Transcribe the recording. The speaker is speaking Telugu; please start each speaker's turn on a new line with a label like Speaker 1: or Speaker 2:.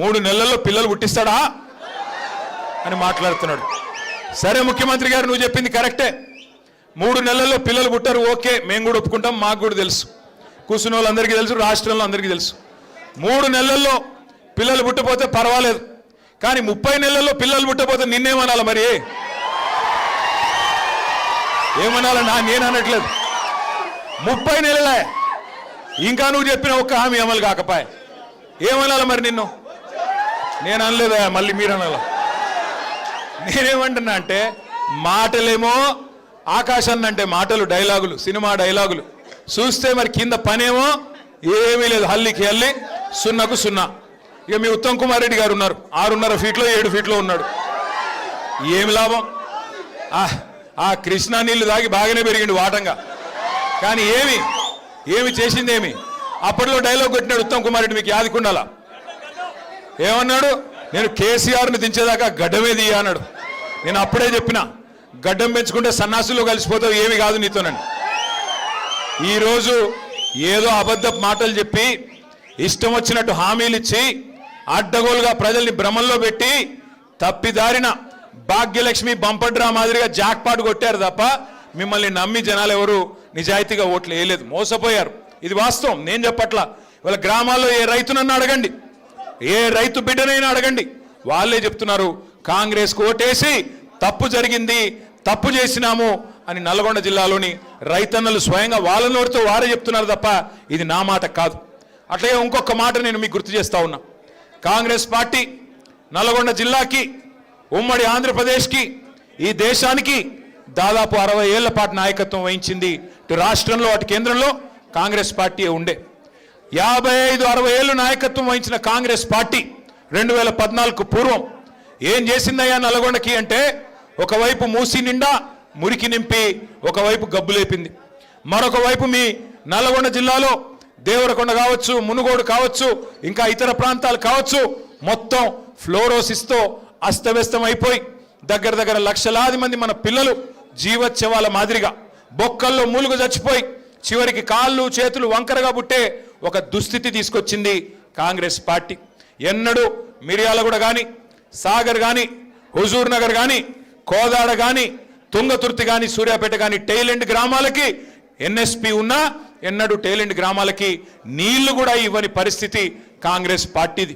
Speaker 1: 3 నెలల్లో పిల్లలు పుట్టిస్తాడా అని మాట్లాడుతున్నాడు. సరే ముఖ్యమంత్రి గారు, నువ్వు చెప్పింది కరెక్టే. 3 నెలల్లో పిల్లలు పుట్టారు, ఓకే, మేము కూడా ఒప్పుకుంటాం, మాకు కూడా తెలుసు, కూర్చున్న వాళ్ళందరికీ తెలుసు, రాష్ట్రంలో అందరికీ తెలుసు. 3 నెలల్లో పిల్లలు పుట్టపోతే పర్వాలేదు, కానీ 30 నెలల్లో పిల్లలు పుట్టపోతే నిన్నేమనాలి? మరి ఏమనాలన్నా? నేను అనట్లేదు. 30 నెలలే, ఇంకా నువ్వు చెప్పిన ఒక్క హామీ అమలు కాకపాయ ఏమనాలి మరి నిన్ను? నేను అనలేదా, మళ్ళీ మీరు అనాల? నేనేమంటున్నా అంటే, మాటలేమో ఆకాశాన్ని అంటే మాటలు, డైలాగులు, సినిమా డైలాగులు చూస్తే మరి కింద పనేమో ఏమీ లేదు, హల్లికి హల్లి, సున్నకు సున్నా. ఇక మీ ఉత్తమ్ కుమార్ రెడ్డి గారు ఉన్నారు, 6.5 ఫీట్లో 7 ఫీట్లో ఉన్నాడు. ఏమి లాభం? ఆ కృష్ణా నీళ్లు తాగి బాగానే పెరిగిండు వాటంగా, కానీ ఏమి చేసిందేమి? అప్పట్లో డైలాగ్ కొట్టినాడు ఉత్తమ్ కుమార్ రెడ్డి, మీకు యాదికుండాలా? ఏమన్నాడు? నేను కేసీఆర్ని దించేదాకా గడ్డమే దియ్యా అన్నాడు. నేను అప్పుడే చెప్పిన, గడ్డం పెంచుకుంటే సన్నాసుల్లో కలిసిపోతావు, ఏమి కాదు నీతోనని. ఈరోజు ఏదో అబద్ధపు మాటలు చెప్పి, ఇష్టం వచ్చినట్టు హామీలు ఇచ్చి, అడ్డగోలుగా ప్రజల్ని భ్రమంలో పెట్టి, తప్పిదారిన భాగ్యలక్ష్మి బంపడ్రా మాదిరిగా జాక్పాట్ కొట్టారు తప్ప మిమ్మల్ని నమ్మి జనాలు ఎవరు నిజాయితీగా ఓట్లు వేయలేదు, మోసపోయారు. ఇది వాస్తవం, నేను చెప్పట్లా. వాళ్ళ గ్రామాల్లో ఏ రైతునన్నా అడగండి, ఏ రైతు బిడ్డనైనా అడగండి, వాళ్ళే చెప్తున్నారు కాంగ్రెస్కు ఓటేసి తప్పు జరిగింది, తప్పు చేసినాము అని నల్గొండ జిల్లాలోని రైతన్నలు స్వయంగా వాళ్ళ నోటితో వారే చెప్తున్నారు తప్ప ఇది నా మాట కాదు. అట్లాగే ఇంకొక మాట నేను మీకు గుర్తు చేస్తా ఉన్నా. కాంగ్రెస్ పార్టీ నల్గొండ జిల్లాకి, ఉమ్మడి ఆంధ్రప్రదేశ్కి, ఈ దేశానికి దాదాపు 60 ఏళ్ల పాటు నాయకత్వం వహించింది. ఇటు రాష్ట్రంలో అటు కేంద్రంలో కాంగ్రెస్ పార్టీ ఉండే. 55-60 ఏళ్ళు నాయకత్వం వహించిన కాంగ్రెస్ పార్టీ 2014కు పూర్వం ఏం చేసిందయ్యా నల్గొండకి అంటే, ఒకవైపు మూసి నిండా మురికి నింపి ఒకవైపు గబ్బు లేపింది. మరొక వైపు మీ నల్గొండ జిల్లాలో దేవరకొండ కావచ్చు, మునుగోడు కావచ్చు, ఇంకా ఇతర ప్రాంతాలు కావచ్చు, మొత్తం ఫ్లోరోసిస్తో అస్తవ్యస్తం అయిపోయి దగ్గర లక్షలాది మంది మన పిల్లలు జీవోత్సవాల మాదిరిగా బొక్కల్లో మూలుగు చచ్చిపోయి చివరికి కాళ్ళు చేతులు వంకరగా పుట్టే ఒక దుస్థితి తీసుకొచ్చింది కాంగ్రెస్ పార్టీ. ఎన్నడూ మిర్యాలగూడ కానీ, సాగర్ కానీ, హుజూర్ నగర్ కానీ, కోదాడ కానీ, తుంగతుర్తి కానీ, సూర్యాపేట కానీ టైలెండ్ గ్రామాలకి ఎన్ఎస్పి ఉన్నా ఎన్నడూ టైలెండ్ గ్రామాలకి నీళ్లు కూడా ఇవ్వని పరిస్థితి కాంగ్రెస్ పార్టీది.